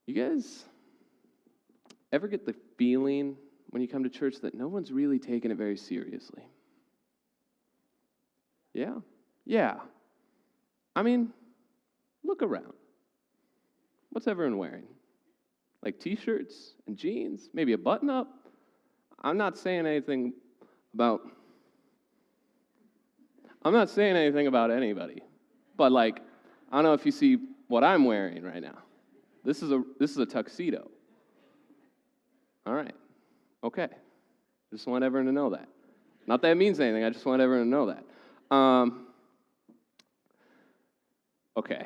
You guys ever get the feeling when you come to church that no one's really taking it very seriously? Yeah? Yeah. I mean, look around. What's everyone wearing? Like t-shirts and jeans? Maybe a button-up? I'm not saying anything about anybody. But like, I don't know if you see what I'm wearing right now. This is a tuxedo. All right. Okay. Just want everyone to know that. Not that it means anything, I just want everyone to know that. Okay.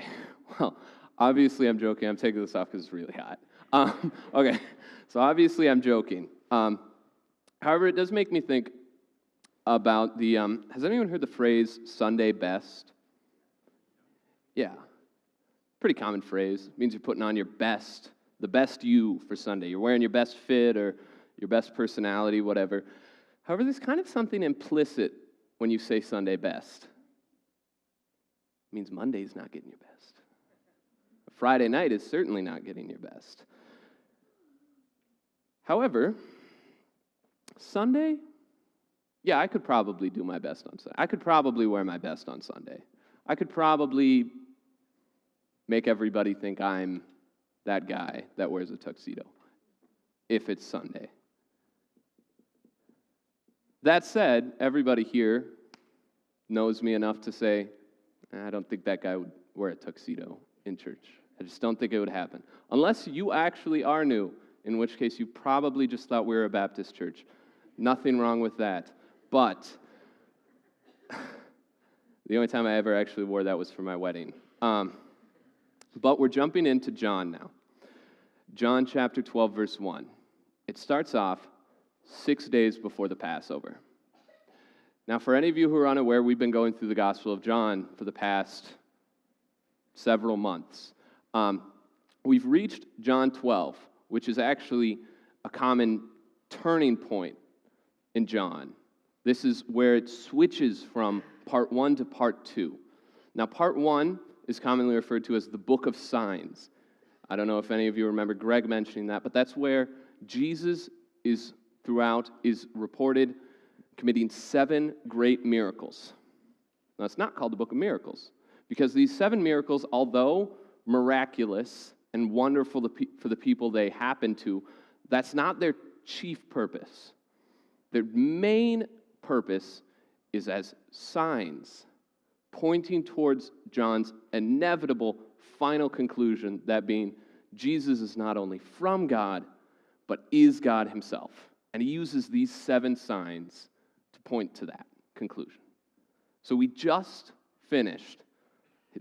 Well, obviously I'm joking. I'm taking this off because it's really hot. Okay. So obviously I'm joking. However, it does make me think about the, has anyone heard the phrase Sunday best? Yeah. Pretty common phrase. It means you're putting on your best, the best you for Sunday. You're wearing your best fit or your best personality, whatever. However, there's kind of something implicit when you say Sunday best. It means Monday's not getting your best. Friday night is certainly not getting your best. However, Sunday, yeah, I could probably do my best on Sunday. I could probably wear my best on Sunday. I could probably make everybody think I'm that guy that wears a tuxedo, if it's Sunday. That said, everybody here knows me enough to say, I don't think that guy would wear a tuxedo in church. I just don't think it would happen. Unless you actually are new, in which case you probably just thought we were a Baptist church. Nothing wrong with that. But the only time I ever actually wore that was for my wedding. But we're jumping into John now. John chapter 12, verse 1. It starts off 6 days before the Passover. Now, for any of you who are unaware, we've been going through the Gospel of John for the past several months. We've reached John 12, which is actually a common turning point in John. This is where it switches from part 1 to part 2. Now, part 1 is commonly referred to as the Book of Signs. I don't know if any of you remember Greg mentioning that, but that's where Jesus is reported committing 7 great miracles. Now, it's not called the Book of Miracles, because these 7 miracles, although miraculous and wonderful for the people they happen to, that's not their chief purpose. Their main purpose is as signs, pointing towards John's inevitable final conclusion, that being Jesus is not only from God, but is God himself. And he uses these 7 signs to point to that conclusion. So we just finished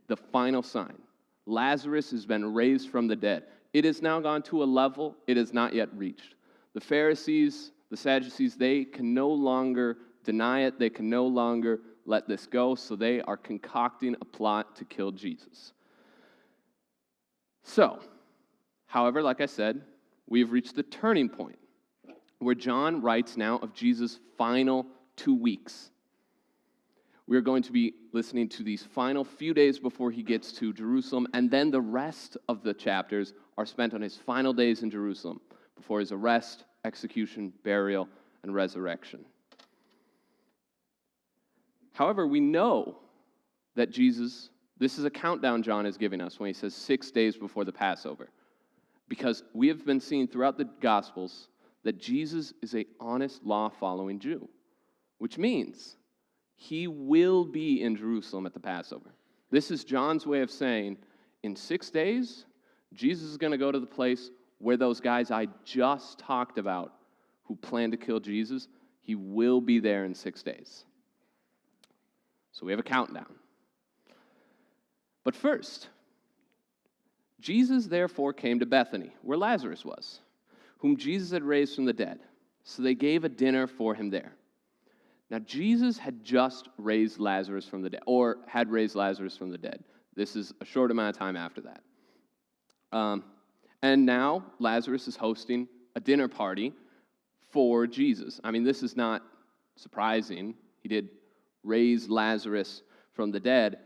the final sign. Lazarus has been raised from the dead. It has now gone to a level it has not yet reached. The Pharisees, the Sadducees, they can no longer deny it. They can no longer let this go, so they are concocting a plot to kill Jesus. So, however, like I said, we have reached the turning point where John writes now of Jesus' final 2 weeks. We're going to be listening to these final few days before he gets to Jerusalem, and then the rest of the chapters are spent on his final days in Jerusalem before his arrest, execution, burial, and resurrection. However, we know that Jesus, this is a countdown John is giving us when he says 6 days before the Passover, because we have been seeing throughout the Gospels that Jesus is an honest, law-following Jew, which means he will be in Jerusalem at the Passover. This is John's way of saying, in 6 days, Jesus is going to go to the place where those guys I just talked about who plan to kill Jesus, he will be there in 6 days. So we have a countdown. But first, Jesus therefore came to Bethany, where Lazarus was, whom Jesus had raised from the dead. So they gave a dinner for him there. Now, Jesus had just raised Lazarus from the dead, or had raised Lazarus from the dead. This is a short amount of time after that. And now Lazarus is hosting a dinner party for Jesus. I mean, this is not surprising. He did raise Lazarus from the dead.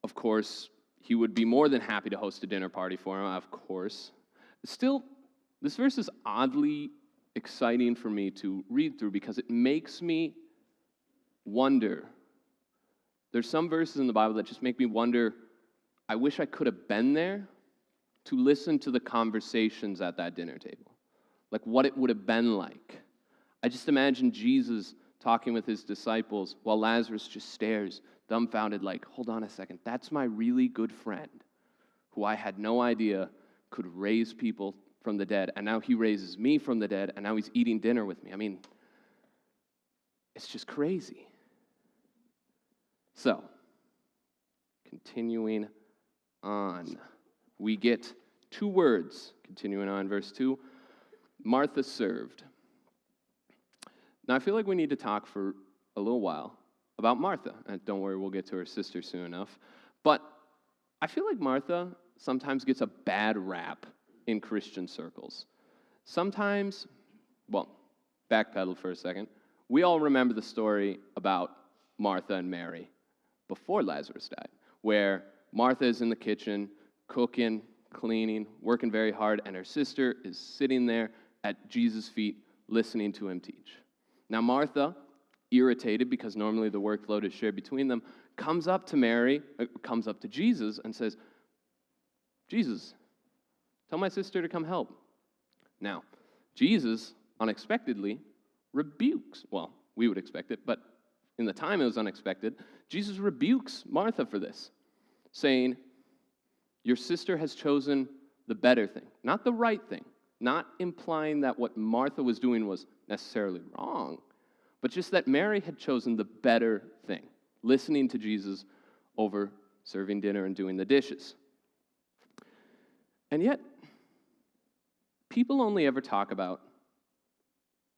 Of course, he would be more than happy to host a dinner party for him, of course. Still, this verse is oddly exciting for me to read through because it makes me wonder. There's some verses in the Bible that just make me wonder, I wish I could have been there to listen to the conversations at that dinner table. Like what it would have been like. I just imagine Jesus talking with his disciples while Lazarus just stares, dumbfounded, like, hold on a second, that's my really good friend who I had no idea could raise people from the dead, and now he raises me from the dead, and now he's eating dinner with me. I mean, it's just crazy. So, continuing on, we get two words. Continuing on, verse 2, Martha served. Now, I feel like we need to talk for a little while about Martha. And don't worry, we'll get to her sister soon enough. But I feel like Martha sometimes gets a bad rap in Christian circles. Sometimes, well, backpedal for a second. We all remember the story about Martha and Mary before Lazarus died, where Martha is in the kitchen, cooking, cleaning, working very hard, and her sister is sitting there at Jesus' feet listening to him teach. Now Martha, irritated because normally the workload is shared between them, comes up to Jesus and says, Jesus, tell my sister to come help. Now, Jesus unexpectedly rebukes, well, we would expect it, but in the time it was unexpected, Jesus rebukes Martha for this, saying, your sister has chosen the better thing, not the right thing, not implying that what Martha was doing was necessarily wrong, but just that Mary had chosen the better thing, listening to Jesus over serving dinner and doing the dishes. And yet, people only ever talk about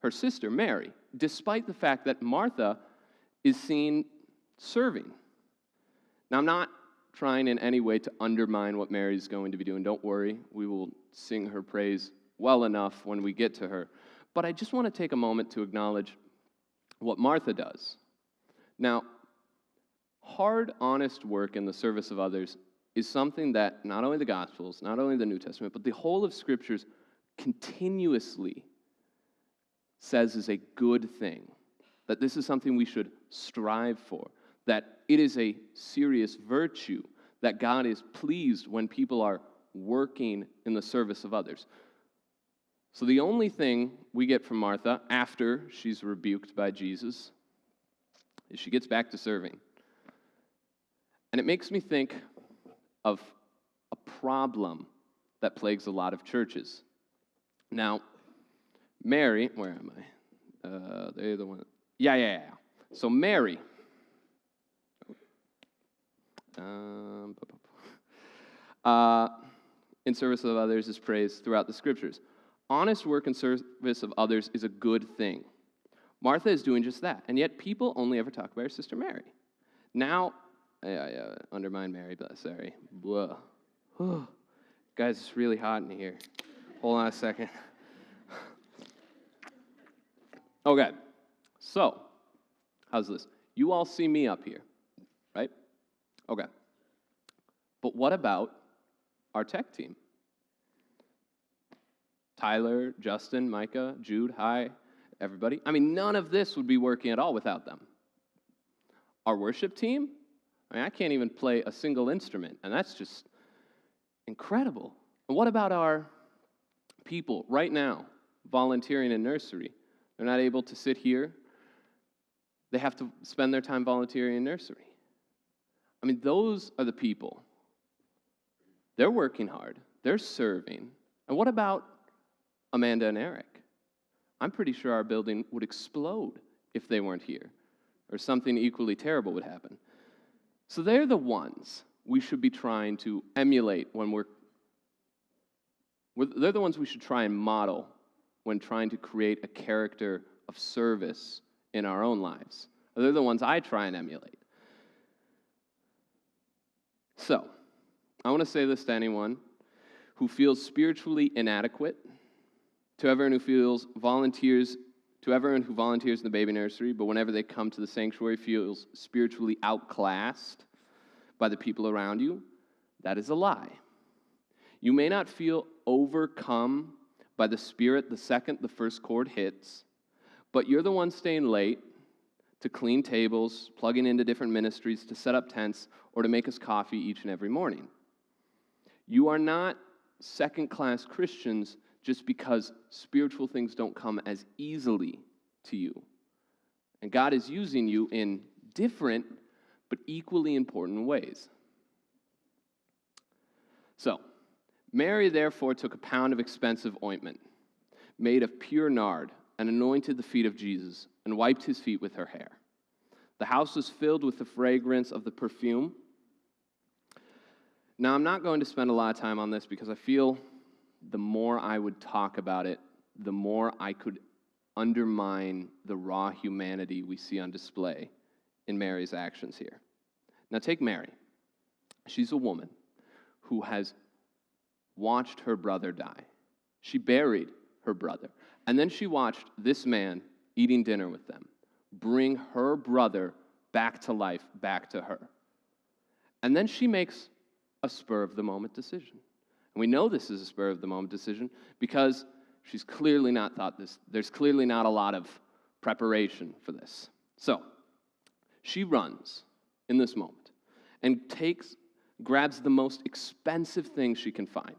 her sister, Mary, despite the fact that Martha is seen serving. Now, I'm not trying in any way to undermine what Mary's going to be doing. Don't worry, we will sing her praise well enough when we get to her. But I just want to take a moment to acknowledge what Martha does. Now, hard, honest work in the service of others is something that not only the Gospels, not only the New Testament, but the whole of Scriptures continuously says is a good thing, that this is something we should strive for, that it is a serious virtue, that God is pleased when people are working in the service of others. So the only thing we get from Martha after she's rebuked by Jesus is she gets back to serving. And it makes me think of a problem that plagues a lot of churches. Now, Mary, where am I? They're the one. Yeah. So Mary, in service of others is praised throughout the Scriptures. Honest work in service of others is a good thing. Martha is doing just that, and yet people only ever talk about her sister Mary. Now, undermine Mary, but sorry. Blah. Guys, it's really hot in here. Hold on a second. Okay, so, how's this? You all see me up here, right? Okay. But what about our tech team? Tyler, Justin, Micah, Jude, hi, everybody. I mean, none of this would be working at all without them. Our worship team? I mean, I can't even play a single instrument, and that's just incredible. And what about our people right now volunteering in nursery? They're not able to sit here. They have to spend their time volunteering in nursery. I mean, those are the people. They're working hard. They're serving. And what about Amanda and Eric? I'm pretty sure our building would explode if they weren't here, or something equally terrible would happen. So they're the ones we should be trying to emulate when they're the ones we should try and model when trying to create a character of service in our own lives. They're the ones I try and emulate. So, I want to say this to anyone who feels spiritually inadequate, to everyone who volunteers in the baby nursery, but whenever they come to the sanctuary feels spiritually outclassed by the people around you, that is a lie. You may not feel overcome by the Spirit the second the first chord hits, but you're the one staying late to clean tables, plugging into different ministries, to set up tents, or to make us coffee each and every morning. You are not second-class Christians just because spiritual things don't come as easily to you. And God is using you in different but equally important ways. So, Mary therefore took a pound of expensive ointment made of pure nard and anointed the feet of Jesus and wiped his feet with her hair. The house was filled with the fragrance of the perfume. Now, I'm not going to spend a lot of time on this because I feel the more I would talk about it, the more I could undermine the raw humanity we see on display in Mary's actions here. Now, take Mary. She's a woman who has watched her brother die. She buried her brother. And then she watched this man eating dinner with them bring her brother back to life, back to her. And then she makes a spur-of-the-moment decision. And we know this is a spur-of-the-moment decision because she's clearly not thought this. There's clearly not a lot of preparation for this. So, she runs in this moment and grabs the most expensive thing she can find.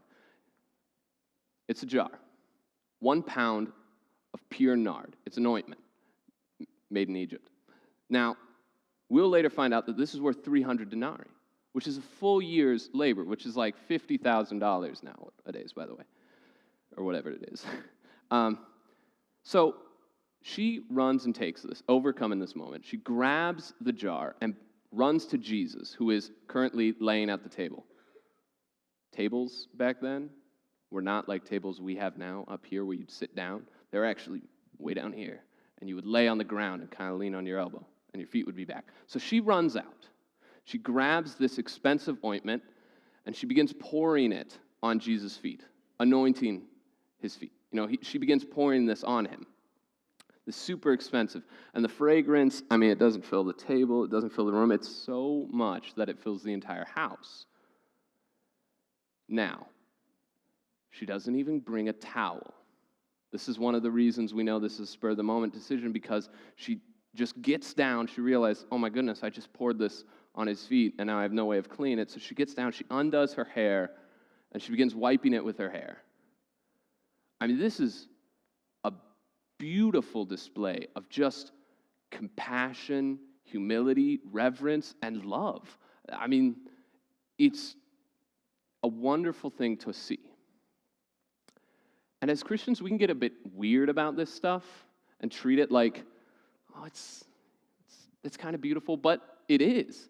It's a jar. 1 pound of pure nard. It's an ointment made in Egypt. Now, we'll later find out that this is worth 300 denarii, which is a full year's labor, which is like $50,000 nowadays, by the way, or whatever it is. So she runs and takes this, overcome in this moment. She grabs the jar and runs to Jesus, who is currently laying at the table. Tables back then were not like tables we have now up here where you'd sit down. They were actually way down here, and you would lay on the ground and kind of lean on your elbow, and your feet would be back. So she runs out. She grabs this expensive ointment, and she begins pouring it on Jesus' feet, anointing his feet. She begins pouring this on him. This super expensive. And the fragrance, it doesn't fill the table, it doesn't fill the room. It's so much that it fills the entire house. Now, she doesn't even bring a towel. This is one of the reasons we know this is a spur-of-the-moment decision, because she just gets down. She realizes, oh my goodness, I just poured this on his feet, and now I have no way of cleaning it. So she gets down, she undoes her hair, and she begins wiping it with her hair. This is a beautiful display of just compassion, humility, reverence, and love. It's a wonderful thing to see. And as Christians, we can get a bit weird about this stuff and treat it like, oh, it's kind of beautiful, but it is.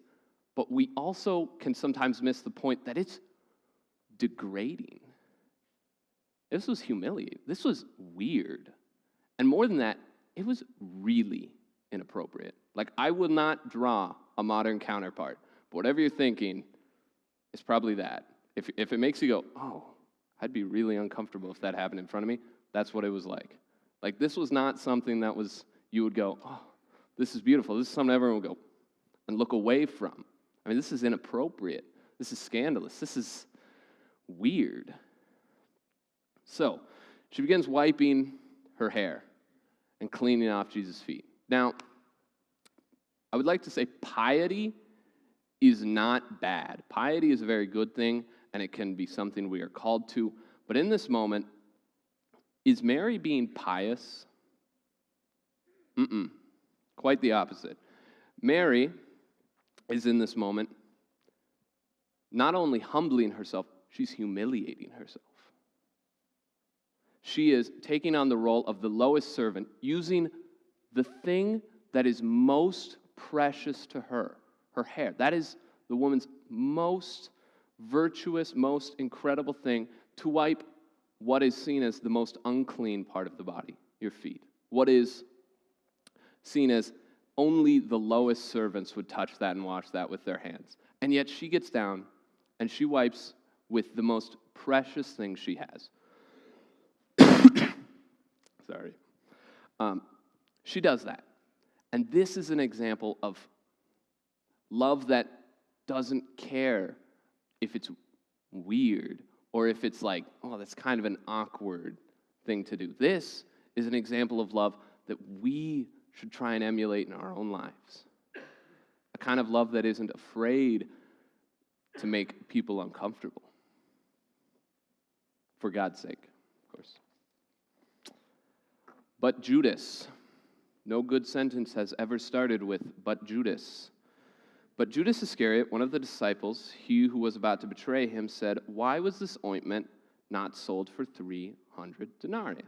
But we also can sometimes miss the point that it's degrading. This was humiliating. This was weird. And more than that, it was really inappropriate. I will not draw a modern counterpart, but whatever you're thinking is probably that. If it makes you go, oh, I'd be really uncomfortable if that happened in front of me, that's what it was like. This was not something that you would go, oh, this is beautiful. This is something everyone would go and look away from. This is inappropriate. This is scandalous. This is weird. So, she begins wiping her hair and cleaning off Jesus' feet. Now, I would like to say piety is not bad. Piety is a very good thing, and it can be something we are called to. But in this moment, is Mary being pious? Quite the opposite. Mary is in this moment not only humbling herself, she's humiliating herself. She is taking on the role of the lowest servant, using the thing that is most precious to her, her hair. That is the woman's most virtuous, most incredible thing, to wipe what is seen as the most unclean part of the body, your feet. What is seen as only the lowest servants would touch that and wash that with their hands. And yet she gets down and she wipes with the most precious thing she has. Sorry. She does that. And this is an example of love that doesn't care if it's weird or if it's like, oh, that's kind of an awkward thing to do. This is an example of love that we should try and emulate in our own lives. A kind of love that isn't afraid to make people uncomfortable. For God's sake, of course. But Judas. No good sentence has ever started with, but Judas. But Judas Iscariot, one of the disciples, he who was about to betray him, said, "Why was this ointment not sold for 300 denarii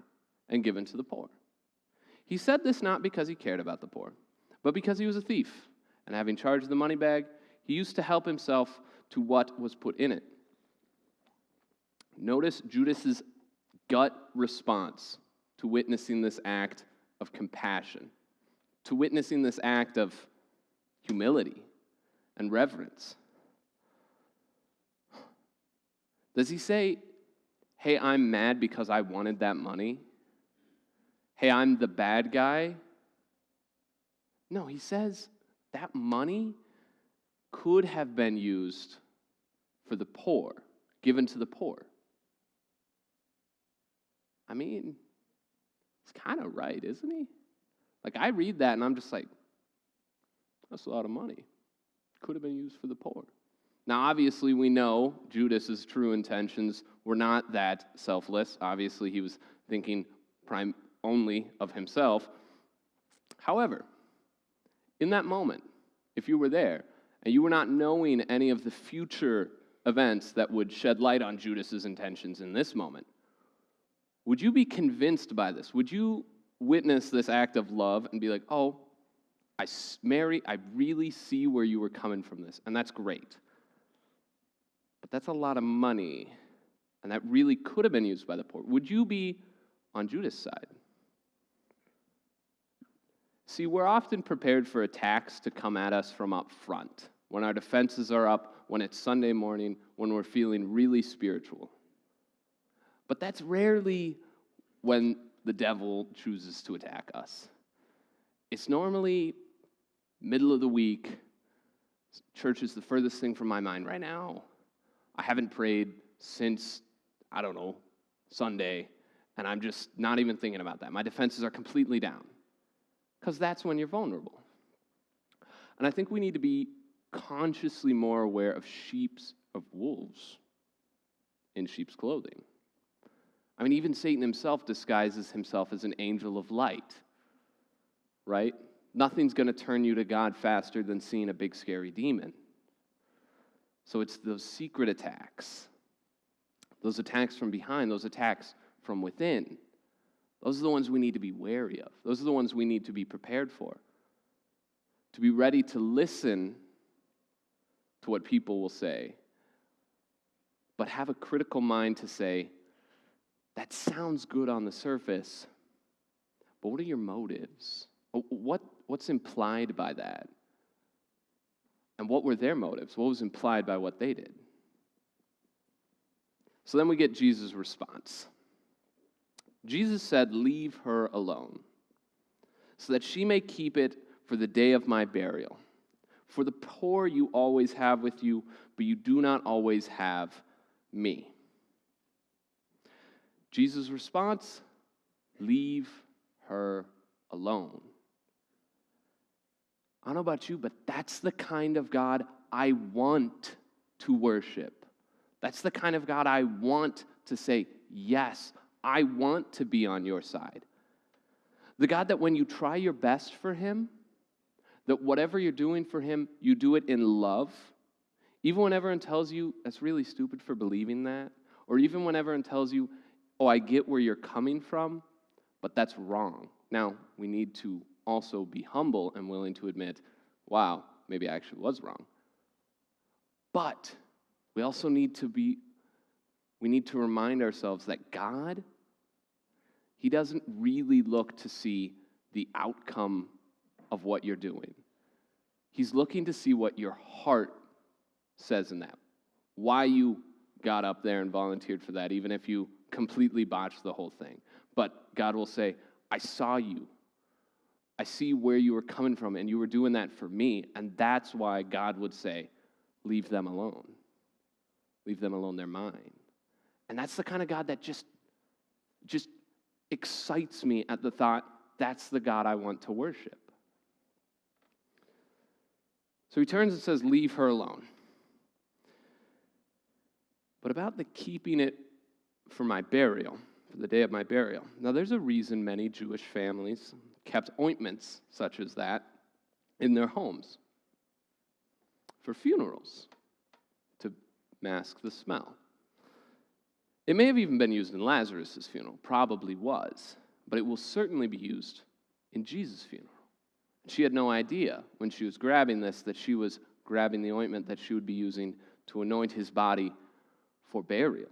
and given to the poor?" He said this not because he cared about the poor, but because he was a thief, and having charged the money bag, he used to help himself to what was put in it. Notice Judas's gut response to witnessing this act of compassion, to witnessing this act of humility and reverence. Does he say, hey, I'm mad because I wanted that money? Hey, I'm the bad guy? No, he says that money could have been used for the poor, given to the poor. I mean, he's kind of right, isn't he? Like, I read that and I'm just like, that's a lot of money. Could have been used for the poor. Now, obviously, we know Judas's true intentions were not that selfless. Obviously, he was thinking only of himself. However, in that moment, if you were there and you were not knowing any of the future events that would shed light on Judas's intentions in this moment, would you be convinced by this? Would you witness this act of love and be like, oh, Mary, I really see where you were coming from this, and that's great. But that's a lot of money, and that really could have been used by the poor. Would you be on Judas' side? See, we're often prepared for attacks to come at us from up front, when our defenses are up, when it's Sunday morning, when we're feeling really spiritual. But that's rarely when the devil chooses to attack us. It's normally middle of the week. Church is the furthest thing from my mind right now. I haven't prayed since, I don't know, Sunday, and I'm just not even thinking about that. My defenses are completely down, because that's when you're vulnerable. And I think we need to be consciously more aware of wolves in sheep's clothing. I mean, even Satan himself disguises himself as an angel of light, right? Nothing's going to turn you to God faster than seeing a big scary demon. So it's those secret attacks, those attacks from behind, those attacks from within. Those are the ones we need to be wary of. Those are the ones we need to be prepared for. To be ready to listen to what people will say, but have a critical mind to say, that sounds good on the surface, but what are your motives? What's implied by that? And what were their motives? What was implied by what they did? So then we get Jesus' response. Jesus said, "Leave her alone, so that she may keep it for the day of my burial. For the poor you always have with you, but you do not always have me." Jesus' response, leave her alone. I don't know about you, but that's the kind of God I want to worship. That's the kind of God I want to say, yes, I want to be on your side. The God that when you try your best for him, that whatever you're doing for him, you do it in love. Even when everyone tells you, that's really stupid for believing that, or even when everyone tells you, oh, I get where you're coming from, but that's wrong. Now, we need to also be humble and willing to admit, wow, maybe I actually was wrong. But we also need to remind ourselves that God, he doesn't really look to see the outcome of what you're doing. He's looking to see what your heart says in that. Why you got up there and volunteered for that, even if you completely botched the whole thing. But God will say, I saw you. I see where you were coming from, and you were doing that for me. And that's why God would say, leave them alone. Leave them alone, they're mine. And that's the kind of God that just excites me at the thought, that's the God I want to worship. So he turns and says, leave her alone. But about the keeping it for my burial, for the day of my burial. Now, there's a reason many Jewish families kept ointments such as that in their homes for funerals to mask the smell. It may have even been used in Lazarus' funeral, probably was, but it will certainly be used in Jesus' funeral. She had no idea when she was grabbing this that she was grabbing the ointment that she would be using to anoint his body for burial.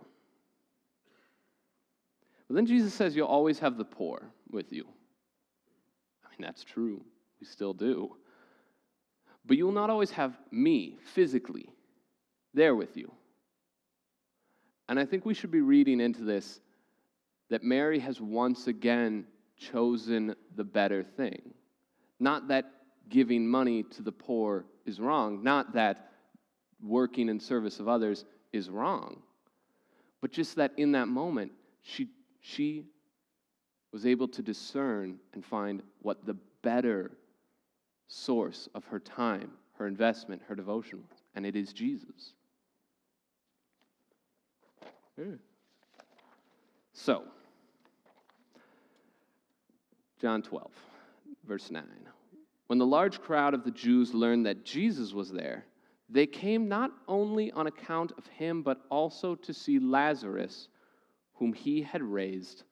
But then Jesus says, you'll always have the poor with you. I mean, that's true. We still do. But you will not always have me physically there with you. And I think we should be reading into this that Mary has once again chosen the better thing. Not that giving money to the poor is wrong, not that working in service of others is wrong, but just that in that moment, she was able to discern and find what the better source of her time, her investment, her devotion was, and it is Jesus. So, John 12, verse 9. When the large crowd of the Jews learned that Jesus was there, they came not only on account of him, but also to see Lazarus, whom he had raised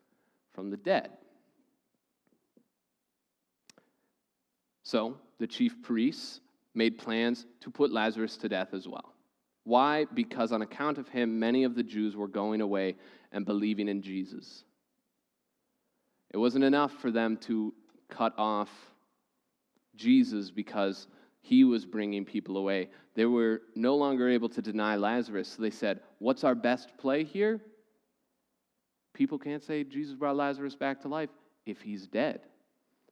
from the dead. So, the chief priests made plans to put Lazarus to death as well. Why? Because on account of him, many of the Jews were going away and believing in Jesus. It wasn't enough for them to cut off Jesus because he was bringing people away. They were no longer able to deny Lazarus. So they said, what's our best play here? People can't say Jesus brought Lazarus back to life if he's dead.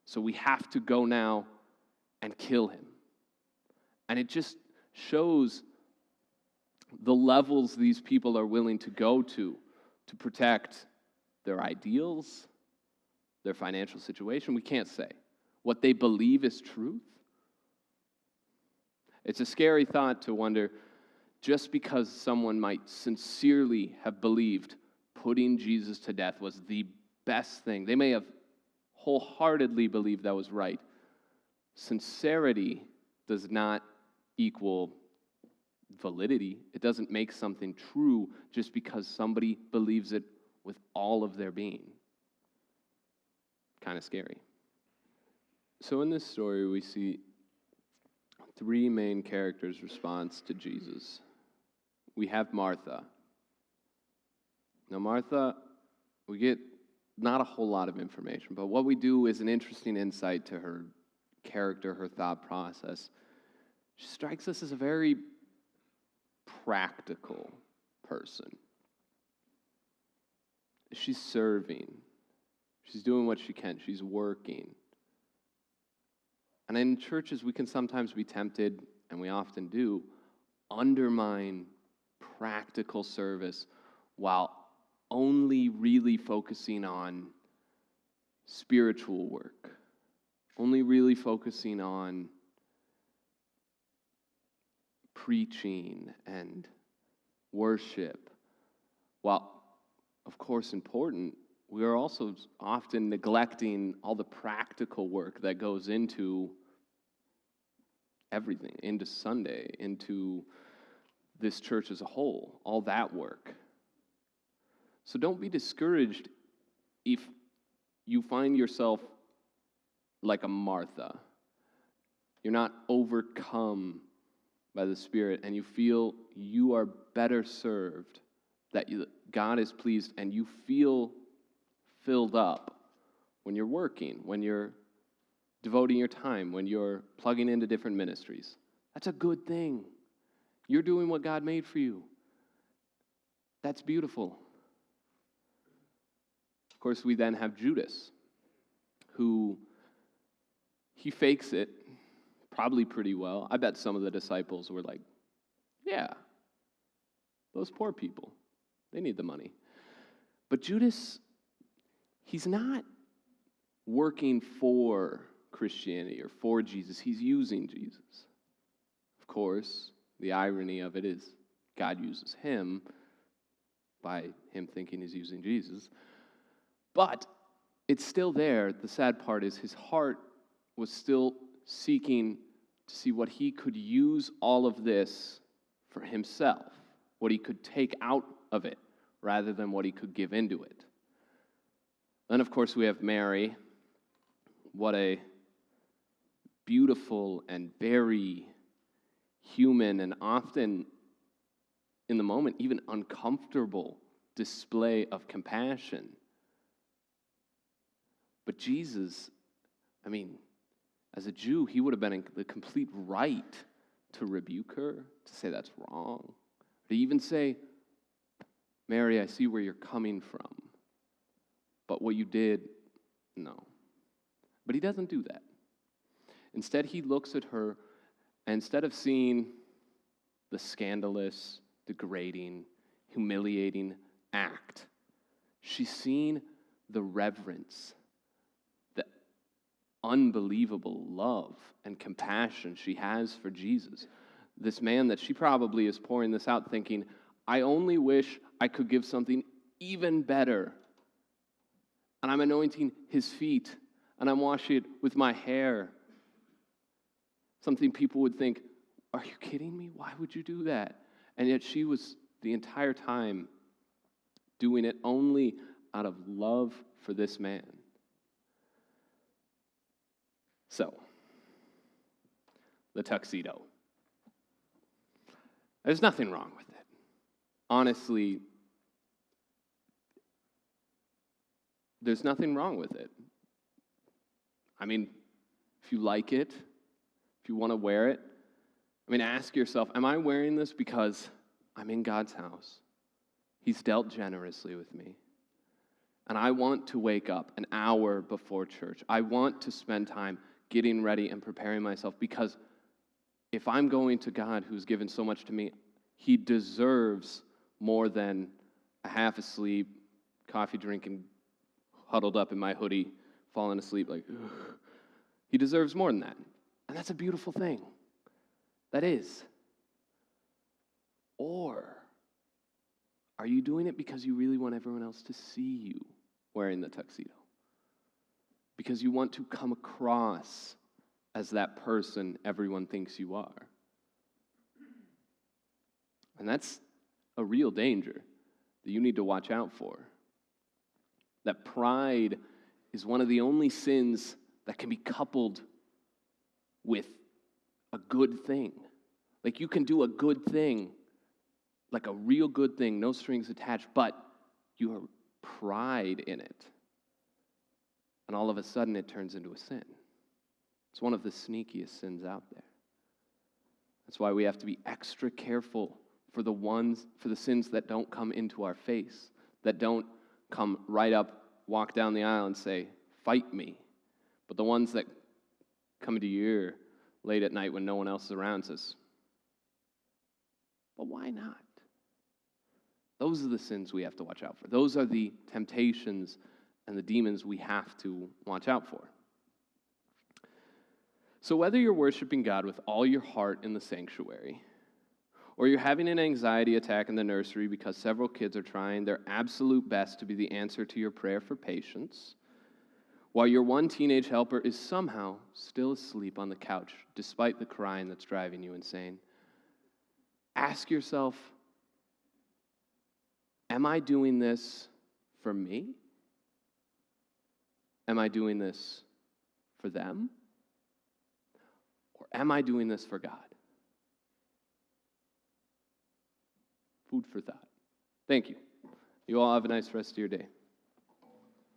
So we have to go now and kill him. And it just shows the levels these people are willing to go to protect their ideals, their financial situation. We can't say. What they believe is truth. It's a scary thought to wonder, just because someone might sincerely have believed putting Jesus to death was the best thing, they may have wholeheartedly believed that was right. Sincerity does not equal validity. It doesn't make something true just because somebody believes it with all of their being. Kind of scary. So in this story, we see three main characters' response to Jesus. We have Martha. Now, Martha, we get not a whole lot of information, but what we do is an interesting insight to her character, her thought process. She strikes us as a very practical person. She's serving. She's doing what she can. She's working. And in churches, we can sometimes be tempted, and we often do, undermine practical service while only really focusing on spiritual work, only really focusing on preaching and worship. While, of course, important, we are also often neglecting all the practical work that goes into everything, into Sunday, into this church as a whole, all that work. So don't be discouraged if you find yourself like a Martha. You're not overcome by the Spirit, and you feel you are better served, that God is pleased, and you feel filled up when you're working, when you're devoting your time, when you're plugging into different ministries. That's a good thing. You're doing what God made for you. That's beautiful. Of course, we then have Judas, who he fakes it probably pretty well. I bet some of the disciples were like, yeah, those poor people, they need the money. But Judas, he's not working for Christianity or for Jesus. He's using Jesus. Of course, the irony of it is God uses him by him thinking he's using Jesus. But it's still there. The sad part is his heart was still seeking to see what he could use all of this for himself, what he could take out of it rather than what he could give into it. Then, of course, we have Mary. What a beautiful and very human and often, in the moment, even uncomfortable display of compassion. But Jesus, as a Jew, he would have been in the complete right to rebuke her, to say that's wrong, to even say, Mary, I see where you're coming from, but what you did, no. But he doesn't do that. Instead, he looks at her, and instead of seeing the scandalous, degrading, humiliating act, she's seen the reverence, the unbelievable love and compassion she has for Jesus. This man that she probably is pouring this out thinking, I only wish I could give something even better. And I'm anointing his feet, and I'm washing it with my hair. Something people would think, are you kidding me? Why would you do that? And yet she was the entire time doing it only out of love for this man. So, the tuxedo. There's nothing wrong with it. Honestly, there's nothing wrong with it. If you like it, if you want to wear it, ask yourself, am I wearing this because I'm in God's house? He's dealt generously with me. And I want to wake up an hour before church. I want to spend time getting ready and preparing myself because if I'm going to God who's given so much to me, he deserves more than a half asleep, coffee drinking, huddled up in my hoodie, falling asleep like, ugh. He deserves more than that. And that's a beautiful thing. That is. Or are you doing it because you really want everyone else to see you wearing the tuxedo? Because you want to come across as that person everyone thinks you are? And that's a real danger that you need to watch out for. That pride is one of the only sins that can be coupled with a good thing. Like you can do a good thing, like a real good thing, no strings attached, but you have pride in it. And all of a sudden it turns into a sin. It's one of the sneakiest sins out there. That's why we have to be extra careful for the sins that don't come into our face, that don't come right up, walk down the aisle and say, fight me. But the ones that come into your ear late at night when no one else is around says, but why not? Those are the sins we have to watch out for. Those are the temptations and the demons we have to watch out for. So whether you're worshiping God with all your heart in the sanctuary, or you're having an anxiety attack in the nursery because several kids are trying their absolute best to be the answer to your prayer for patience, while your one teenage helper is somehow still asleep on the couch despite the crying that's driving you insane, ask yourself, am I doing this for me? Am I doing this for them? Or am I doing this for God? Food for thought. Thank you. You all have a nice rest of your day.